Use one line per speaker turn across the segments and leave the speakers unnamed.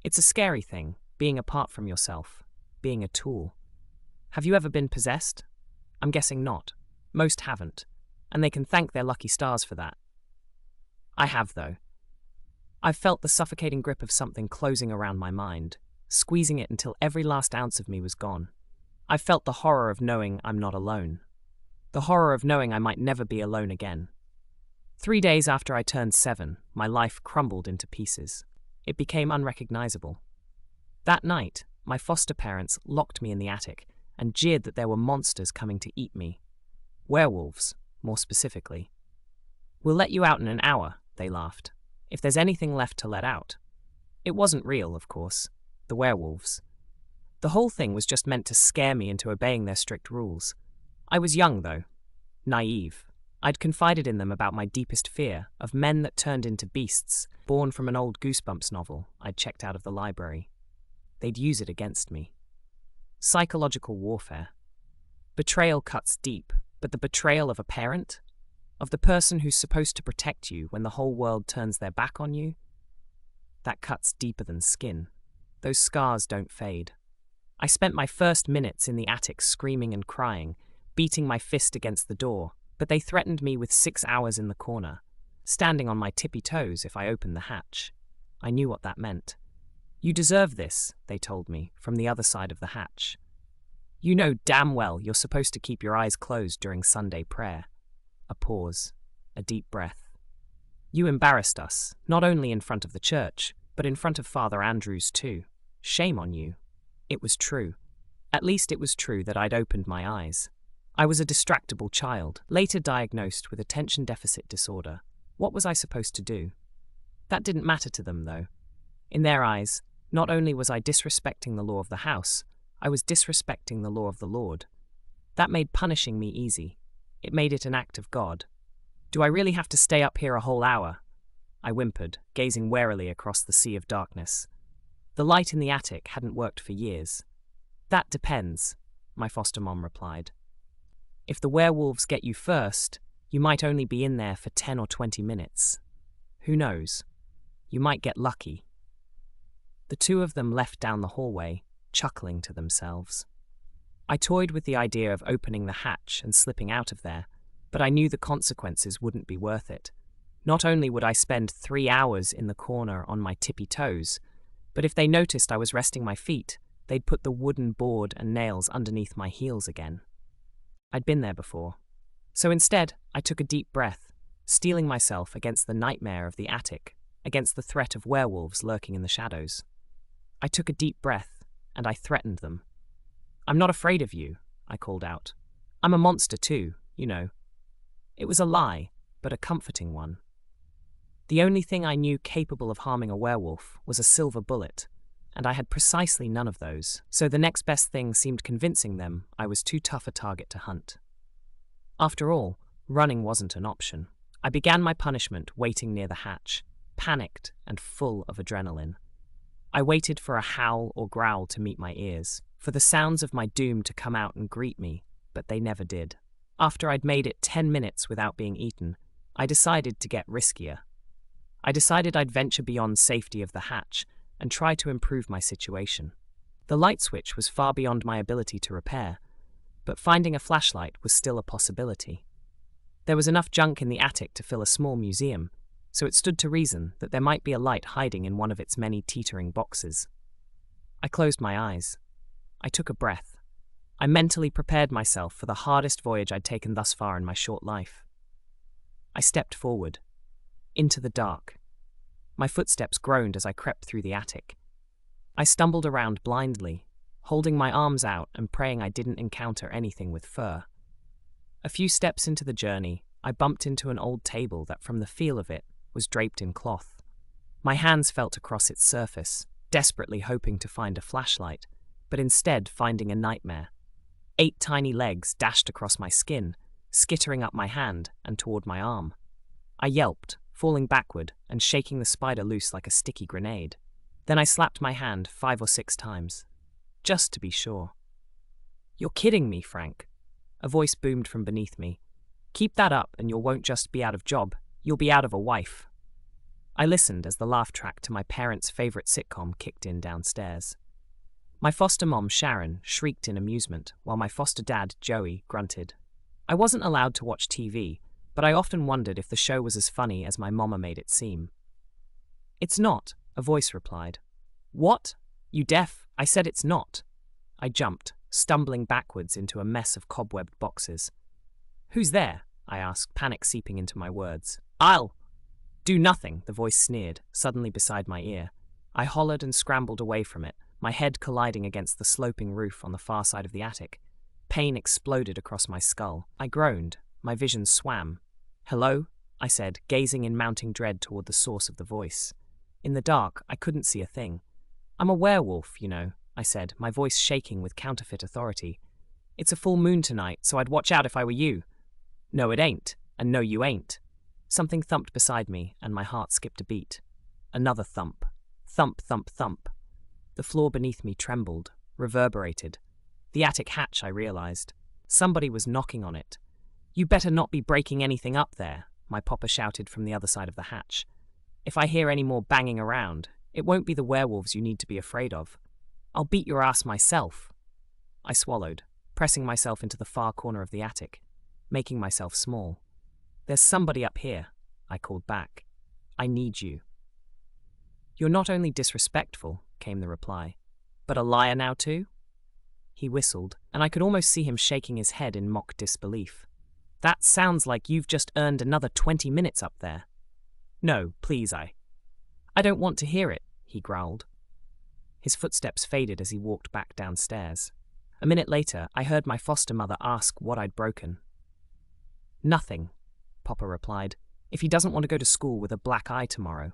It's a scary thing, being apart from yourself, being a tool. Have you ever been possessed? I'm guessing not. Most haven't, and they can thank their lucky stars for that. I have, though. I've felt the suffocating grip of something closing around my mind, squeezing it until every last ounce of me was gone. I've felt the horror of knowing I'm not alone. The horror of knowing I might never be alone again. 3 days after I turned 7, my life crumbled into pieces. It became unrecognizable. That night, my foster parents locked me in the attic and jeered that there were monsters coming to eat me. Werewolves, more specifically. "We'll let you out in an hour," they laughed, "if there's anything left to let out." It wasn't real, of course. The werewolves. The whole thing was just meant to scare me into obeying their strict rules. I was young, though. Naive. I'd confided in them about my deepest fear of men that turned into beasts, born from an old Goosebumps novel I'd checked out of the library. They'd use it against me. Psychological warfare. Betrayal cuts deep, but the betrayal of a parent? Of the person who's supposed to protect you when the whole world turns their back on you? That cuts deeper than skin. Those scars don't fade. I spent my first minutes in the attic screaming and crying, beating my fist against the door, but they threatened me with 6 hours in the corner, standing on my tippy toes if I opened the hatch. I knew what that meant. "You deserve this," they told me, from the other side of the hatch. "You know damn well you're supposed to keep your eyes closed during Sunday prayer." A pause, a deep breath. "You embarrassed us, not only in front of the church, but in front of Father Andrews too. Shame on you." It was true. At least it was true that I'd opened my eyes. I was a distractible child, later diagnosed with attention deficit disorder. What was I supposed to do? That didn't matter to them, though. In their eyes, not only was I disrespecting the law of the house, I was disrespecting the law of the Lord. That made punishing me easy. It made it an act of God. "Do I really have to stay up here a whole hour?" I whimpered, gazing warily across the sea of darkness. The light in the attic hadn't worked for years. "That depends," my foster mom replied. "If the werewolves get you first, you might only be in there for 10 or 20 minutes. Who knows? You might get lucky." The two of them left down the hallway, chuckling to themselves. I toyed with the idea of opening the hatch and slipping out of there, but I knew the consequences wouldn't be worth it. Not only would I spend 3 hours in the corner on my tippy toes, but if they noticed I was resting my feet, they'd put the wooden board and nails underneath my heels again. I'd been there before. So instead, I took a deep breath, steeling myself against the nightmare of the attic, against the threat of werewolves lurking in the shadows. I took a deep breath, and I threatened them. "I'm not afraid of you," I called out. "I'm a monster too, you know." It was a lie, but a comforting one. The only thing I knew capable of harming a werewolf was a silver bullet, and I had precisely none of those, so the next best thing seemed convincing them I was too tough a target to hunt. After all, running wasn't an option. I began my punishment waiting near the hatch, panicked and full of adrenaline. I waited for a howl or growl to meet my ears, for the sounds of my doom to come out and greet me, but they never did. After I'd made it 10 minutes without being eaten, I decided to get riskier. I decided I'd venture beyond safety of the hatch and try to improve my situation. The light switch was far beyond my ability to repair, but finding a flashlight was still a possibility. There was enough junk in the attic to fill a small museum, so it stood to reason that there might be a light hiding in one of its many teetering boxes. I closed my eyes. I took a breath. I mentally prepared myself for the hardest voyage I'd taken thus far in my short life. I stepped forward, into the dark. My footsteps groaned as I crept through the attic. I stumbled around blindly, holding my arms out and praying I didn't encounter anything with fur. A few steps into the journey, I bumped into an old table that, from the feel of it, was draped in cloth. My hands felt across its surface, desperately hoping to find a flashlight, but instead finding a nightmare. 8 tiny legs dashed across my skin, skittering up my hand and toward my arm. I yelped, falling backward and shaking the spider loose like a sticky grenade. Then I slapped my hand 5 or 6 times, just to be sure. "You're kidding me, Frank," a voice boomed from beneath me. "Keep that up and you won't just be out of job, you'll be out of a wife." I listened as the laugh track to my parents' favorite sitcom kicked in downstairs. My foster mom, Sharon, shrieked in amusement, while my foster dad, Joey, grunted. I wasn't allowed to watch TV, but I often wondered if the show was as funny as my mama made it seem. "It's not," a voice replied. "What? You deaf? I said it's not." I jumped, stumbling backwards into a mess of cobwebbed boxes. "Who's there?" I asked, panic seeping into my words. "I'll do nothing," the voice sneered, suddenly beside my ear. I hollered and scrambled away from it, my head colliding against the sloping roof on the far side of the attic. Pain exploded across my skull. I groaned. My vision swam. "Hello?" I said, gazing in mounting dread toward the source of the voice. In the dark, I couldn't see a thing. "I'm a werewolf, you know," I said, my voice shaking with counterfeit authority. "It's a full moon tonight, so I'd watch out if I were you." "No, it ain't, and no, you ain't." Something thumped beside me, and my heart skipped a beat. Another thump. Thump, thump, thump. The floor beneath me trembled, reverberated. The attic hatch, I realized. Somebody was knocking on it. "You better not be breaking anything up there," my papa shouted from the other side of the hatch. "If I hear any more banging around, it won't be the werewolves you need to be afraid of. I'll beat your ass myself." I swallowed, pressing myself into the far corner of the attic, making myself small. "There's somebody up here," I called back. "I need you." "You're not only disrespectful," came the reply, "but a liar now too?" He whistled, and I could almost see him shaking his head in mock disbelief. "That sounds like you've just earned another 20 minutes up there." "No, please, I don't want to hear it," he growled. His footsteps faded as he walked back downstairs. A minute later, I heard my foster mother ask what I'd broken. "Nothing," Papa replied, "if he doesn't want to go to school with a black eye tomorrow."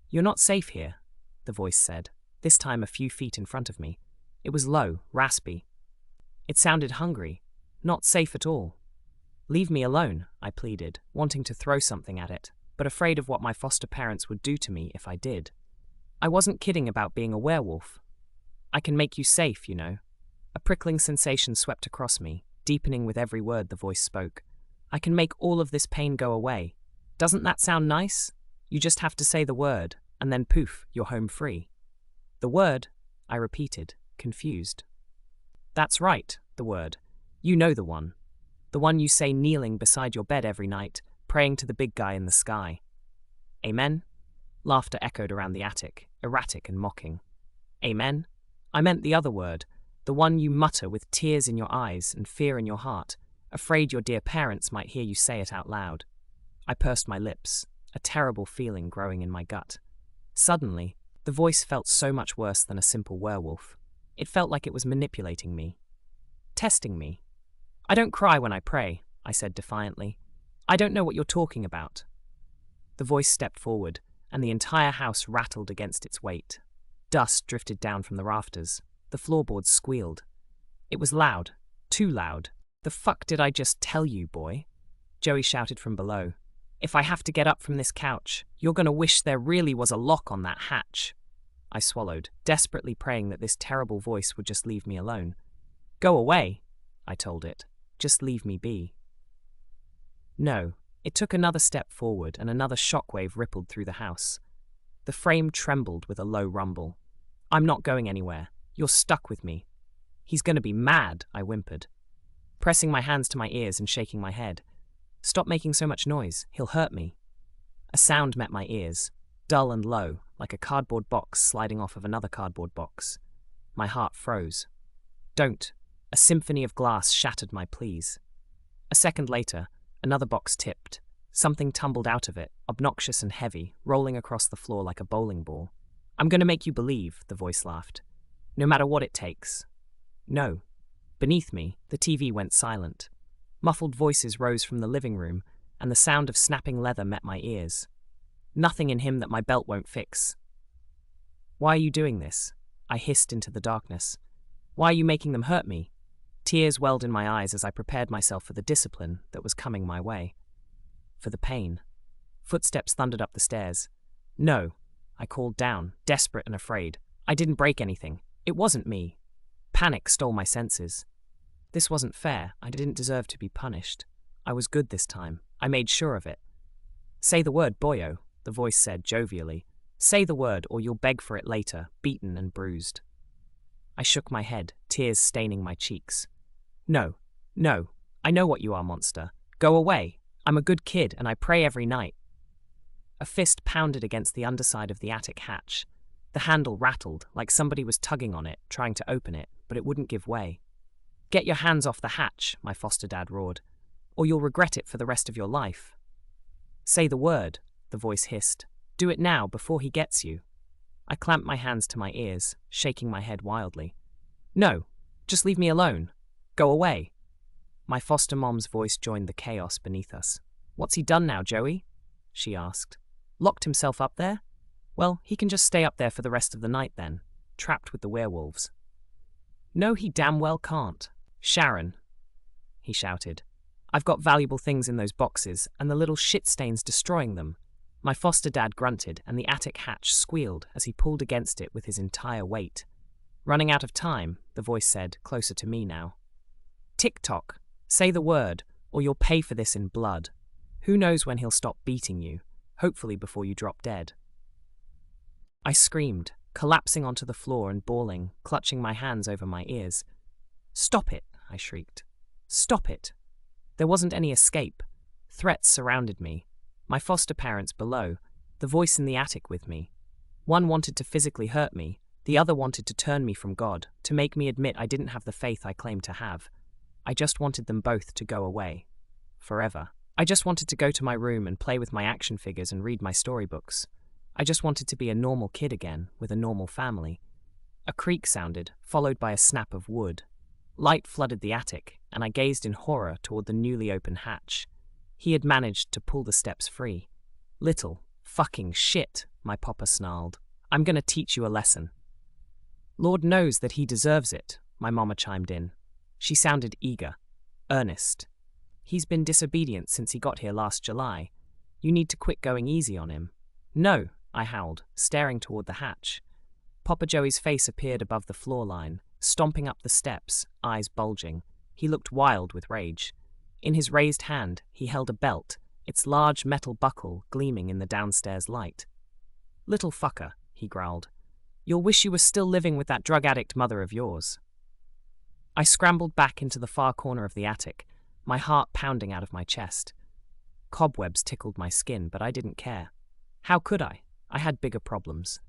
"You're not safe here," the voice said, this time a few feet in front of me. It was low, raspy. It sounded hungry. Not safe at all. "Leave me alone," I pleaded, wanting to throw something at it, but afraid of what my foster parents would do to me if I did. I wasn't kidding about being a werewolf. "I can make you safe, you know." A prickling sensation swept across me, deepening with every word the voice spoke. "I can make all of this pain go away. Doesn't that sound nice? You just have to say the word, and then poof, you're home free." "The word?" I repeated, confused. "That's right, the word. You know the one. The one you say kneeling beside your bed every night, praying to the big guy in the sky." "Amen?" Laughter echoed around the attic, erratic and mocking. "Amen? I meant the other word, the one you mutter with tears in your eyes and fear in your heart, afraid your dear parents might hear you say it out loud." I pursed my lips, a terrible feeling growing in my gut. Suddenly, the voice felt so much worse than a simple werewolf. It felt like it was manipulating me, testing me. "I don't cry when I pray," I said defiantly. "I don't know what you're talking about." The voice stepped forward, and the entire house rattled against its weight. Dust drifted down from the rafters. The floorboards squealed. It was loud, too loud. "The fuck did I just tell you, boy?" Joey shouted from below. "If I have to get up from this couch, you're gonna wish there really was a lock on that hatch." I swallowed, desperately praying that this terrible voice would just leave me alone. "Go away," I told it. "Just leave me be." No, it took another step forward and another shockwave rippled through the house. The frame trembled with a low rumble. "I'm not going anywhere. You're stuck with me." "He's gonna be mad," I whimpered, pressing my hands to my ears and shaking my head. "Stop making so much noise. He'll hurt me." A sound met my ears, dull and low, like a cardboard box sliding off of another cardboard box. My heart froze. "Don't." A symphony of glass shattered my pleas. A second later, another box tipped. Something tumbled out of it, obnoxious and heavy, rolling across the floor like a bowling ball. "I'm going to make you believe," the voice laughed. "No matter what it takes." No. Beneath me, the TV went silent. Muffled voices rose from the living room, and the sound of snapping leather met my ears. "Nothing in him that my belt won't fix." "Why are you doing this?" I hissed into the darkness. "Why are you making them hurt me?" Tears welled in my eyes as I prepared myself for the discipline that was coming my way. For the pain. Footsteps thundered up the stairs. "No," I called down, desperate and afraid. "I didn't break anything. It wasn't me." Panic stole my senses. This wasn't fair. I didn't deserve to be punished. I was good this time. I made sure of it. "Say the word, boyo," the voice said jovially. Say the word or you'll beg for it later, beaten and bruised. I shook my head, tears staining my cheeks. No, no, I know what you are, monster. Go away. I'm a good kid and I pray every night. A fist pounded against the underside of the attic hatch. The handle rattled, like somebody was tugging on it, trying to open it, but it wouldn't give way. Get your hands off the hatch, my foster dad roared, or you'll regret it for the rest of your life. Say the word, the voice hissed. Do it now, before he gets you. I clamped my hands to my ears, shaking my head wildly. No, just leave me alone. Go away. My foster mom's voice joined the chaos beneath us. What's he done now, Joey? She asked. Locked himself up there? Well, he can just stay up there for the rest of the night then, trapped with the werewolves. No, he damn well can't. Sharon, he shouted. I've got valuable things in those boxes, and the little shit stain's destroying them. My foster dad grunted, and the attic hatch squealed as he pulled against it with his entire weight. Running out of time, the voice said, closer to me now. Tick-tock, say the word, or you'll pay for this in blood. Who knows when he'll stop beating you, hopefully before you drop dead. I screamed, collapsing onto the floor and bawling, clutching my hands over my ears. Stop it, I shrieked. Stop it. There wasn't any escape. Threats surrounded me. My foster parents below, the voice in the attic with me. One wanted to physically hurt me, the other wanted to turn me from God, to make me admit I didn't have the faith I claimed to have. I just wanted them both to go away. Forever. I just wanted to go to my room and play with my action figures and read my storybooks. I just wanted to be a normal kid again, with a normal family. A creak sounded, followed by a snap of wood. Light flooded the attic, and I gazed in horror toward the newly opened hatch. He had managed to pull the steps free. Little fucking shit, my papa snarled. I'm gonna teach you a lesson. Lord knows that he deserves it, my mama chimed in. She sounded eager, earnest. He's been disobedient since he got here last July. You need to quit going easy on him. No, I howled, staring toward the hatch. Papa Joey's face appeared above the floor line, stomping up the steps, eyes bulging. He looked wild with rage. In his raised hand, he held a belt, its large metal buckle gleaming in the downstairs light. Little fucker, he growled. You'll wish you were still living with that drug addict mother of yours. I scrambled back into the far corner of the attic, my heart pounding out of my chest. Cobwebs tickled my skin, but I didn't care. How could I? I had bigger problems.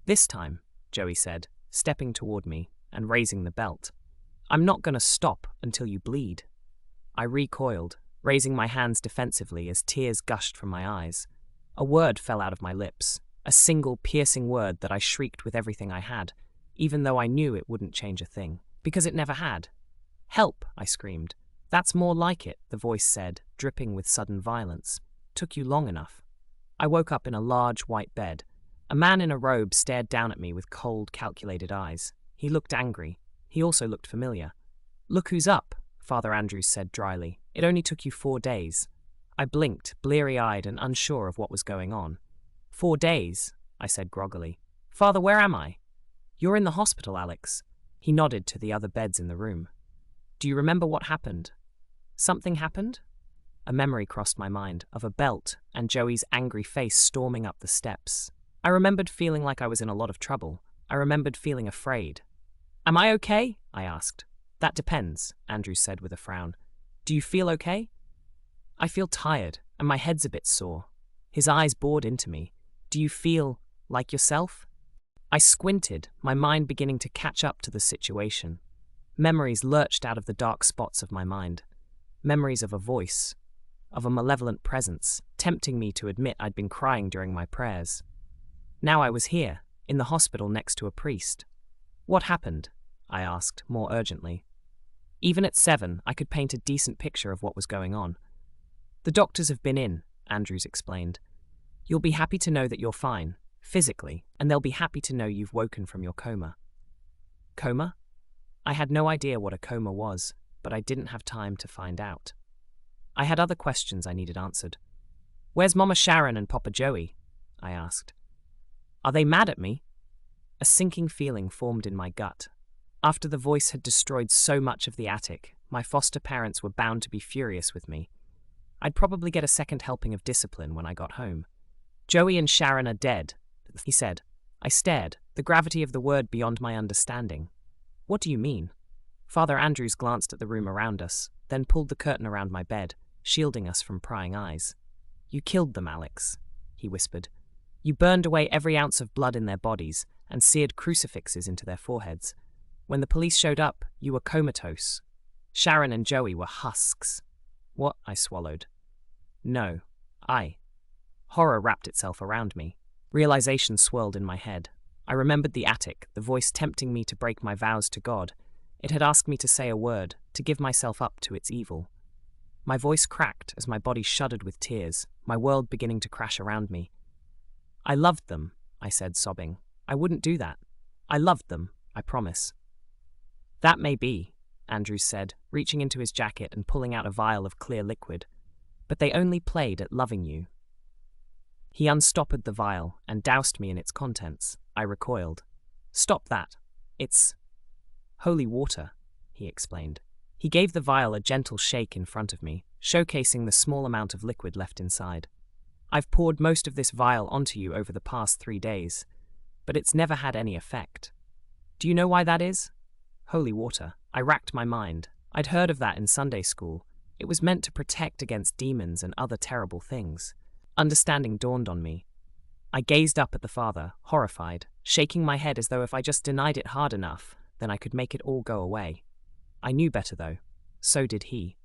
This time, Joey said, stepping toward me and raising the belt. I'm not going to stop until you bleed. I recoiled, raising my hands defensively as tears gushed from my eyes. A word fell out of my lips, a single piercing word that I shrieked with everything I had, even though I knew it wouldn't change a thing, because it never had. Help, I screamed. That's more like it, the voice said, dripping with sudden violence. Took you long enough. I woke up in a large white bed. A man in a robe stared down at me with cold, calculated eyes. He looked angry. He also looked familiar. Look who's up, Father Andrews said dryly. It only took you 4 days. I blinked, bleary-eyed and unsure of what was going on. 4 days, I said groggily. Father, where am I? You're in the hospital, Alex. He nodded to the other beds in the room. Do you remember what happened? Something happened? A memory crossed my mind, of a belt and Joey's angry face storming up the steps. I remembered feeling like I was in a lot of trouble. I remembered feeling afraid. Am I okay? I asked. That depends, Andrews said with a frown. Do you feel okay? I feel tired, and my head's a bit sore. His eyes bored into me. Do you feel like yourself? I squinted, my mind beginning to catch up to the situation. Memories lurched out of the dark spots of my mind. Memories of a voice, of a malevolent presence, tempting me to admit I'd been crying during my prayers. Now I was here, in the hospital next to a priest. What happened? I asked, more urgently. Even at 7, I could paint a decent picture of what was going on. The doctors have been in, Andrews explained. You'll be happy to know that you're fine, physically, and they'll be happy to know you've woken from your coma. Coma? I had no idea what a coma was, but I didn't have time to find out. I had other questions I needed answered. Where's Mama Sharon and Papa Joey? I asked. Are they mad at me? A sinking feeling formed in my gut. After the voice had destroyed so much of the attic, my foster parents were bound to be furious with me. I'd probably get a second helping of discipline when I got home. Joey and Sharon are dead, he said. I stared, the gravity of the word beyond my understanding. What do you mean? Father Andrews glanced at the room around us, then pulled the curtain around my bed, shielding us from prying eyes. You killed them, Alex, he whispered. You burned away every ounce of blood in their bodies and seared crucifixes into their foreheads. When the police showed up, you were comatose. Sharon and Joey were husks. What? I swallowed. No. Horror wrapped itself around me. Realization swirled in my head. I remembered the attic, the voice tempting me to break my vows to God. It had asked me to say a word, to give myself up to its evil. My voice cracked as my body shuddered with tears, my world beginning to crash around me. I loved them, I said, sobbing. I wouldn't do that. I loved them, I promise. That may be, Andrews said, reaching into his jacket and pulling out a vial of clear liquid. But they only played at loving you. He unstoppered the vial and doused me in its contents. I recoiled. Stop that. It's holy water, he explained. He gave the vial a gentle shake in front of me, showcasing the small amount of liquid left inside. I've poured most of this vial onto you over the past 3 days, but it's never had any effect. Do you know why that is? Holy water. I racked my mind. I'd heard of that in Sunday school. It was meant to protect against demons and other terrible things. Understanding dawned on me. I gazed up at the father, horrified, shaking my head as though if I just denied it hard enough, then I could make it all go away. I knew better, though. So did he.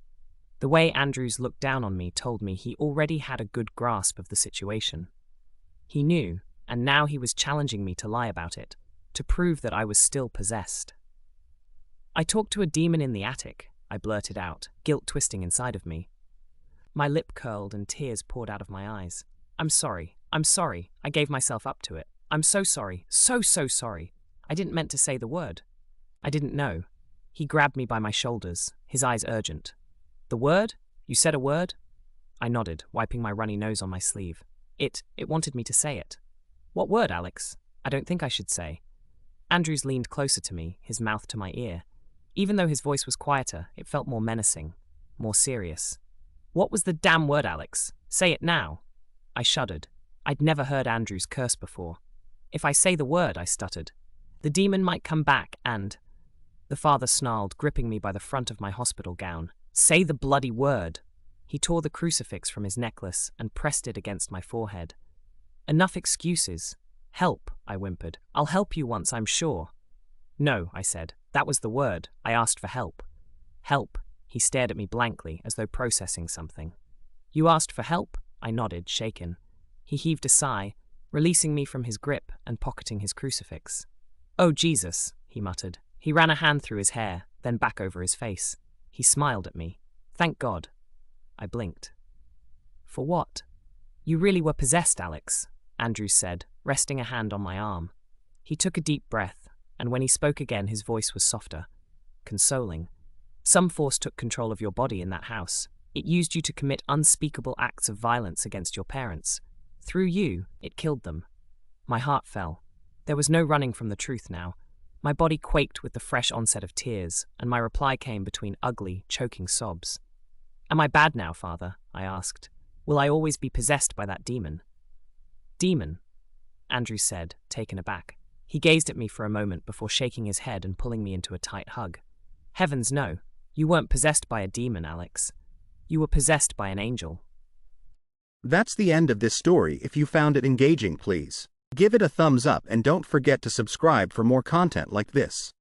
The way Andrews looked down on me told me he already had a good grasp of the situation. He knew, and now he was challenging me to lie about it, to prove that I was still possessed. I talked to a demon in the attic, I blurted out, guilt twisting inside of me. My lip curled and tears poured out of my eyes. I'm sorry. I gave myself up to it. I'm so sorry. So sorry. I didn't meant to say the word. I didn't know. He grabbed me by my shoulders, his eyes urgent. The word? You said a word? I nodded, wiping my runny nose on my sleeve. It wanted me to say it. What word, Alex? I don't think I should say. Andrews leaned closer to me, his mouth to my ear. Even though his voice was quieter, it felt more menacing, more serious. What was the damn word, Alex? Say it now. I shuddered. I'd never heard Andrews curse before. If I say the word, I stuttered, the demon might come back and... The father snarled, gripping me by the front of my hospital gown. Say the bloody word. He tore the crucifix from his necklace and pressed it against my forehead. Enough excuses. Help, I whimpered. I'll help you once, I'm sure. No, I said. That was the word. I asked for help. Help. He stared at me blankly, as though processing something. You asked for help? I nodded, shaken. He heaved a sigh, releasing me from his grip and pocketing his crucifix. Oh, Jesus, he muttered. He ran a hand through his hair, then back over his face. He smiled at me. Thank God. I blinked. For what? You really were possessed, Alex, Andrews said, resting a hand on my arm. He took a deep breath, and when he spoke again, his voice was softer, consoling. Some force took control of your body in that house. It used you to commit unspeakable acts of violence against your parents. Through you, it killed them. My heart fell. There was no running from the truth now. My body quaked with the fresh onset of tears, and my reply came between ugly, choking sobs. Am I bad now, Father? I asked. Will I always be possessed by that demon? Demon? Andrews said, taken aback. He gazed at me for a moment before shaking his head and pulling me into a tight hug. Heavens no. You weren't possessed by a demon, Alex. You were possessed by an angel.
That's the end of this story. If you found it engaging, please give it a thumbs up and don't forget to subscribe for more content like this.